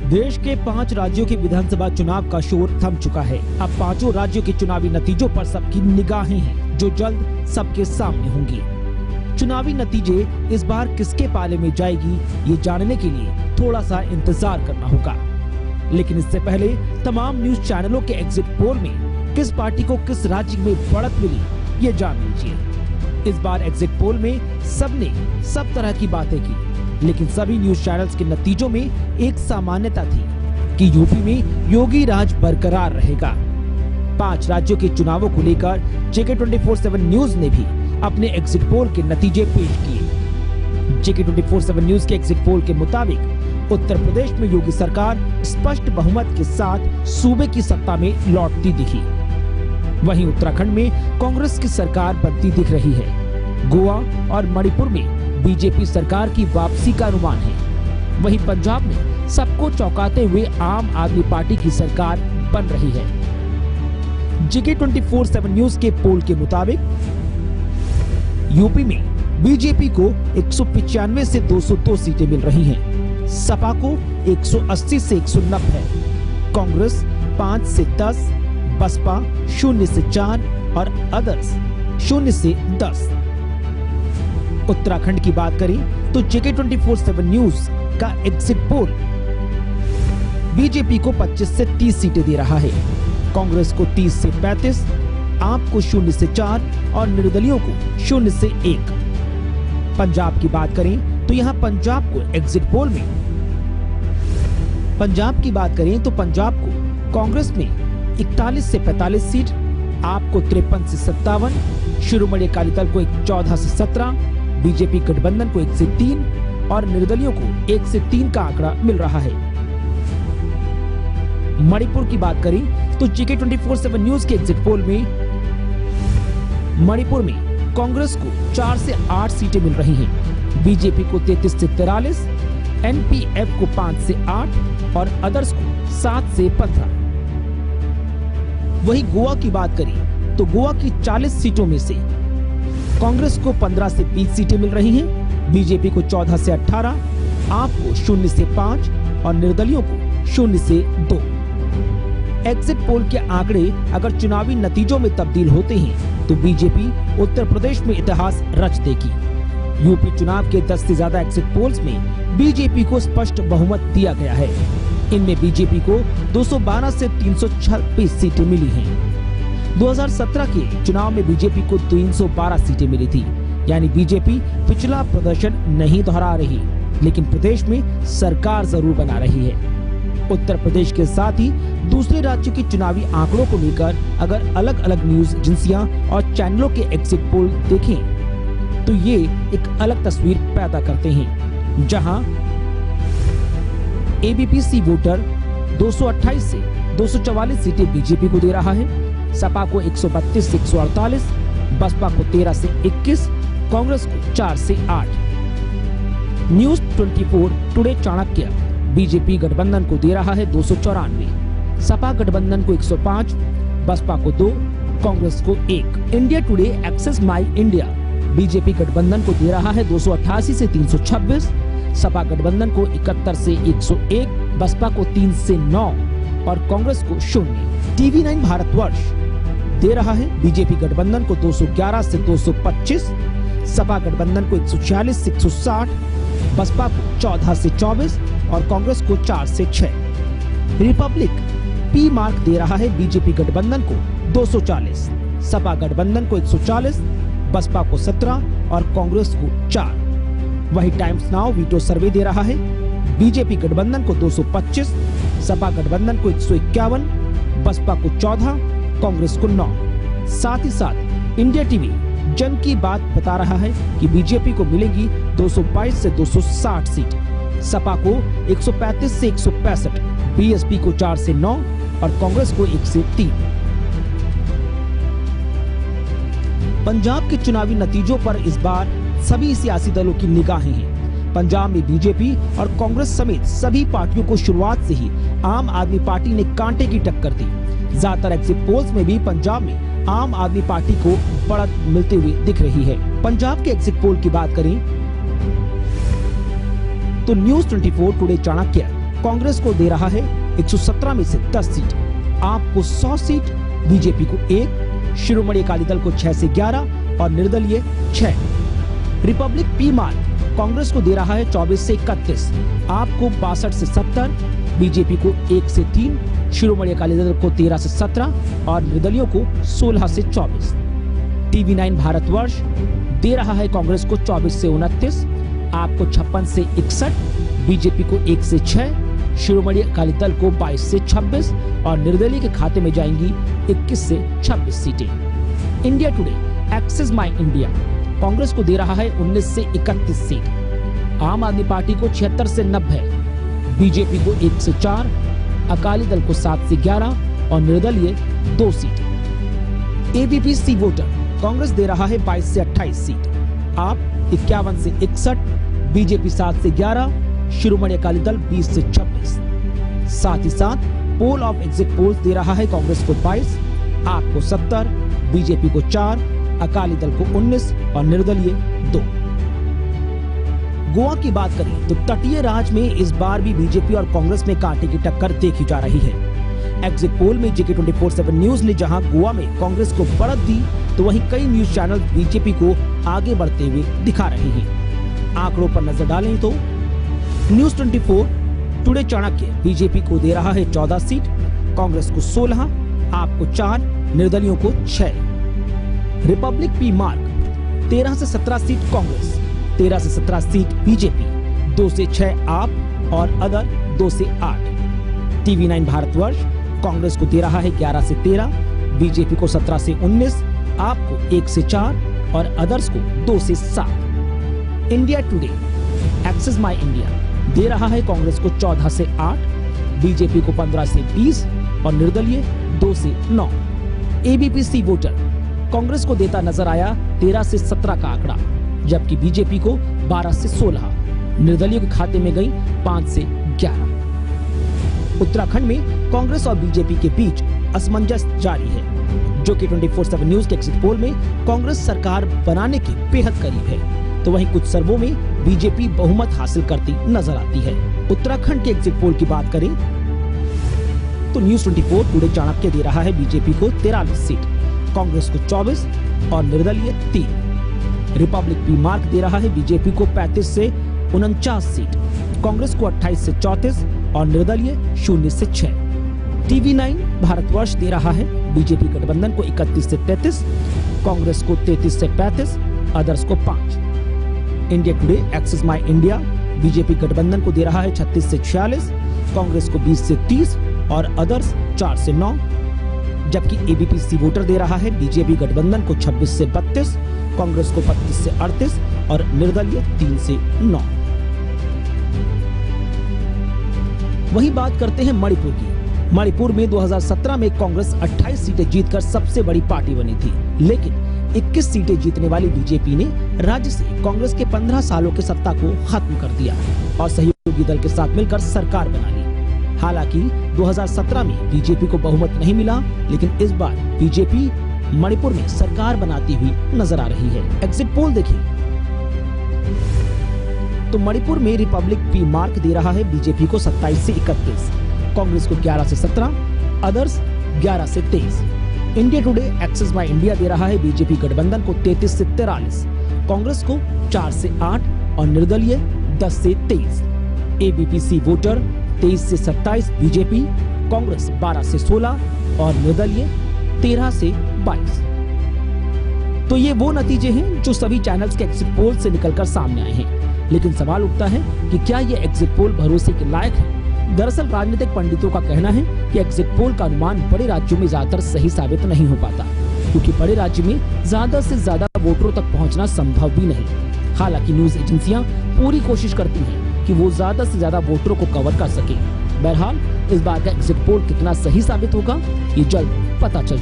देश के 5 राज्यों के विधानसभा चुनाव का शोर थम चुका है। अब 5 राज्यों के चुनावी नतीजों पर सबकी निगाहें हैं, जो जल्द सबके सामने होंगी। चुनावी नतीजे इस बार किसके पाले में जाएगी, ये जानने के लिए थोड़ा सा इंतजार करना होगा। लेकिन इससे पहले तमाम न्यूज चैनलों के एग्जिट पोल में किस पार्टी को किस राज्य में बढ़त मिली, ये जान लीजिए। इस बार एग्जिट पोल में सबने सब तरह की बातें की, लेकिन सभी न्यूज चैनल्स के नतीजों में एक सामान्यता थी कि यूपी में योगी राज बरकरार रहेगा। 5 राज्यों के चुनावों को लेकर जेके 24/7 न्यूज ने भी अपने एग्जिट पोल के नतीजे पेश किए। जेके 24/7 न्यूज के एग्जिट पोल के मुताबिक उत्तर प्रदेश में योगी सरकार स्पष्ट बहुमत के साथ सूबे की सत्ता में लौटती दिखी। वहीं उत्तराखंड में कांग्रेस की सरकार बनती दिख रही है। गोवा और मणिपुर में बीजेपी सरकार की वापसी का अनुमान है। वहीं पंजाब में सबको चौंकाते हुए आम आदमी पार्टी की सरकार बन रही है। जेके 24/7 न्यूज के पोल के मुताबिक यूपी में बीजेपी को 195 से 202 सीटें मिल रही हैं। सपा को 180 से 190 है। कांग्रेस 5 से 10, बसपा 0 से 4 और अदर्स 0 से 10। उत्तराखंड की बात करें तो जेके 24/7 न्यूज का एग्जिट पोल बीजेपी को 25 से 30 सीटें दे रहा है, कांग्रेस को 30 से 35, आप को 0 से 4 और निर्दलियों को 0 से 1। पंजाब की बात करें तो यहाँ पंजाब को एग्जिट पोल में पंजाब को कांग्रेस में 41 से 45 सीट, आप को 53 से 57, शिरोमणि अकाली दल को 14 से 17, बीजेपी गठबंधन को 1 से 3 और निर्दलियों को 1 से 3 का आंकड़ा मिल रहा है। मणिपुर की बात करें तो जेके 24/7 न्यूज के एग्जिट पोल में मणिपुर में कांग्रेस को 4 से 8 सीटें मिल रही हैं, बीजेपी को 33 से 43, एनपीएफ को 5 से 8 और अदर्स को 7 से 15। वहीं गोवा की बात करें तो गोवा की 40 सीटों में से कांग्रेस को 15 से 20 सीटें मिल रही हैं, बीजेपी को 14 से 18, आप को 0 से 5 और निर्दलियों को 0 से 2। एग्जिट पोल के आंकड़े अगर चुनावी नतीजों में तब्दील होते हैं तो बीजेपी उत्तर प्रदेश में इतिहास रच देगी। यूपी चुनाव के 10 से ज्यादा एग्जिट पोल्स में बीजेपी को स्पष्ट बहुमत दिया गया है। इनमें बीजेपी को 212 से 326 सीटें मिली हैं। 2017 के चुनाव में बीजेपी को 312 सीटें मिली थी, यानी बीजेपी पिछला प्रदर्शन नहीं दोहरा रही, लेकिन प्रदेश में सरकार जरूर बना रही है। उत्तर प्रदेश के साथ ही दूसरे राज्यों के चुनावी आंकड़ों को लेकर अगर अलग अलग न्यूज एजेंसियां और चैनलों के एग्जिट पोल देखें तो ये एक अलग तस्वीर पैदा करते हैं, जहां एबीपी वोटर 228 से 244 सीटें बीजेपी को दे रहा है, सपा को 132 से 148, बसपा को 13 से 21, कांग्रेस को 4 से 8। न्यूज 24 टुडे चाणक्य बीजेपी गठबंधन को दे रहा है 294, सपा गठबंधन को 105, बसपा को 2, कांग्रेस को 1। इंडिया टुडे एक्सेस माई इंडिया बीजेपी गठबंधन को दे रहा है 288 से 326, सपा गठबंधन को 71 से 101, बसपा को 3 से 9 और कांग्रेस को 0। TV9 भारतवर्ष दे रहा है बीजेपी गठबंधन को 211 से 225, सपा गठबंधन को 146 से 160, बसपा को 14 से 24 और कांग्रेस को 4 से 6। रिपब्लिक पी मार्क दे रहा है बीजेपी गठबंधन को 240, सपा गठबंधन को 140, बसपा को 17 और कांग्रेस को 4। वही टाइम्स नाउ वीटो सर्वे दे रहा है बीजेपी गठबंधन को 225, सपा गठबंधन को 151, बसपा को 14, कांग्रेस को 9। साथ ही साथ इंडिया टीवी जन की बात बता रहा है कि बीजेपी को मिलेगी 222 से 260 सीट, सपा को 135 से 165, बीएसपी को 4 से 9 और कांग्रेस को 1 से 3। पंजाब के चुनावी नतीजों पर इस बार सभी सियासी दलों की निगाहें हैं। पंजाब में बीजेपी और कांग्रेस समेत सभी पार्टियों को शुरुआत से ही आम आदमी पार्टी ने कांटे की टक्कर दी। ज्यादातर एग्जिट पोल्स में भी पंजाब में आम आदमी पार्टी को बढ़त मिलते हुए दिख रही है। पंजाब के एग्जिट पोल की बात करें तो न्यूज 24 टुडे चाणक्य कांग्रेस को दे रहा है 117 में से 10 सीट, आप को 100 सीट, बीजेपी को 1, शिरोमणि अकाली दल को 6 से 11 और निर्दलीय 6। रिपब्लिक पी मार्क कांग्रेस को दे रहा है 24 से 31, आपको 62 से 70, बीजेपी को 1 से 3, शिरोमणि अकाली दल को 13 से 17 और निर्दलियों को 16 से 24। TV9 भारतवर्ष दे रहा है कांग्रेस को 24 से 29, आपको 56 से 61, बीजेपी को 1 से 6, शिरोमणि अकाली दल को 22 से 26 और निर्दलीय के खाते में जाएंगी 21 से 26 सीटें। India Today Axis My India Congress को दे रहा है 19 से 31 सीट, आम आदमी पार्टी को 76 से 90, बीजेपी को 1 से 4, अकाली दल को 7 से 11 और निर्दलीय 2 सीट। एबीपी सी वोटर कांग्रेस दे रहा है 22 से 28 सीट, आप 51 से 61, बीजेपी 7 से 11, शिरोमणि अकाली दल 20 से 26। साथ ही साथ पोल ऑफ एग्जिट पोल्स दे रहा है कांग्रेस को 22, आप को 70, बीजेपी को 4, अकाली दल को 19 और निर्दलीय 2। गोवा की बात करें तो तटीय राज्य में इस बार भी बीजेपी और कांग्रेस में कांटे की टक्कर देखी जा रही है। एग्जिट पोल में JK 24/7 न्यूज ने जहां गोवा में कांग्रेस को बढ़त दी, तो वहीं कई न्यूज चैनल बीजेपी को आगे बढ़ते हुए दिखा रहे हैं। आंकड़ों पर नजर डालें तो न्यूज 24 टुडे चाणक्य बीजेपी को दे रहा है 14 सीट, कांग्रेस को 16, आप को 4, निर्दलियों को 6। रिपब्लिक पी मार्क 13 से 17 सीट कांग्रेस, 13 से 17 सीट बीजेपी, 2 से 6 आप और अदर 2 से 8। TV9 भारतवर्ष कांग्रेस को दे रहा है 11 से 13, बीजेपी को 17 से 19, आपको 1 से 4 और अदर्स को 2 से 7। India Today Axis My India दे रहा है कांग्रेस को 14 से 8, बीजेपी को 15 से 20 और निर्दलीय 2 से 9। एबीपी सी वोटर कांग्रेस को देता नजर आया 13 से 17 का आंकड़ा, जबकि बीजेपी को 12 से 16, निर्दलीय के खाते में गई 5 से 11। उत्तराखंड में कांग्रेस और बीजेपी के बीच असमंजस जारी है, जो कि 24/7 न्यूज के एग्जिट पोल में कांग्रेस सरकार बनाने के बेहद करीब है, तो वहीं कुछ सर्वों में बीजेपी बहुमत हासिल करती नजर आती है। उत्तराखंड के एग्जिट पोल की बात करें तो न्यूज 24 टुडे चाणक्य दे रहा है बीजेपी को 43 सीट, कांग्रेस को 24 और निर्दलीय 3। रिपब्लिक पी मार्क दे रहा है बीजेपी को 35 से 49 सीट, कांग्रेस को 28 से 34 और निर्दलीय 0 से 6। TV9 भारतवर्ष दे रहा है बीजेपी गठबंधन को 31 से 33, कांग्रेस को 33 से 35, अदर्स को 5। India Today Axis My India BJP गठबंधन को दे रहा है 36 से 46, कांग्रेस को 20 से 30 और अदर्स 4 से 9, जबकि एबीपी सी वोटर दे रहा है बीजेपी गठबंधन को 26 से 32, कांग्रेस को 25 से 38 और निर्दलीय 3 से 9। वही बात करते हैं मणिपुर की। मणिपुर में 2017 में कांग्रेस 28 सीटें जीतकर सबसे बड़ी पार्टी बनी थी, लेकिन 21 सीटें जीतने वाली बीजेपी ने राज्य से कांग्रेस के 15 सालों के सत्ता को खत्म कर दिया और सहयोगी दल के साथ मिलकर सरकार बना ली। हालांकि 2017 में बीजेपी को बहुमत नहीं मिला, लेकिन इस बार बीजेपी मणिपुर में सरकार बनाती हुई नजर आ रही है। एग्जिट पोल देखिए तो मणिपुर में रिपब्लिक पी मार्क दे रहा है बीजेपी को 27 से 31, कांग्रेस को 11 से 17, अदर्स 11 से 23। India Today Axis My India दे रहा है बीजेपी गठबंधन को 33 से 43, कांग्रेस को 4 से 8 और निर्दलीय 10 से 23। एबीपी सी वोटर 23 से 27 बीजेपी, कांग्रेस 12 से 16 और निर्दलीय 13 से 22। तो ये वो नतीजे हैं जो सभी चैनल्स के एग्जिट पोल से निकलकर सामने आए हैं, लेकिन सवाल उठता है कि क्या ये एग्जिट पोल भरोसे के लायक है? दरअसल राजनीतिक पंडितों का कहना है कि एग्जिट पोल का अनुमान बड़े राज्यों में ज्यादातर सही साबित नहीं हो पाता, क्योंकि बड़े राज्य में ज्यादा से ज्यादा वोटरों तक पहुंचना संभव भी नहीं। हालांकि न्यूज एजेंसियां पूरी कोशिश करती हैं कि वो ज्यादा से ज्यादा वोटरों को कवर कर सके। बहरहाल इस बार का एग्जिट पोल कितना सही साबित होगा, ये जल्द पता चल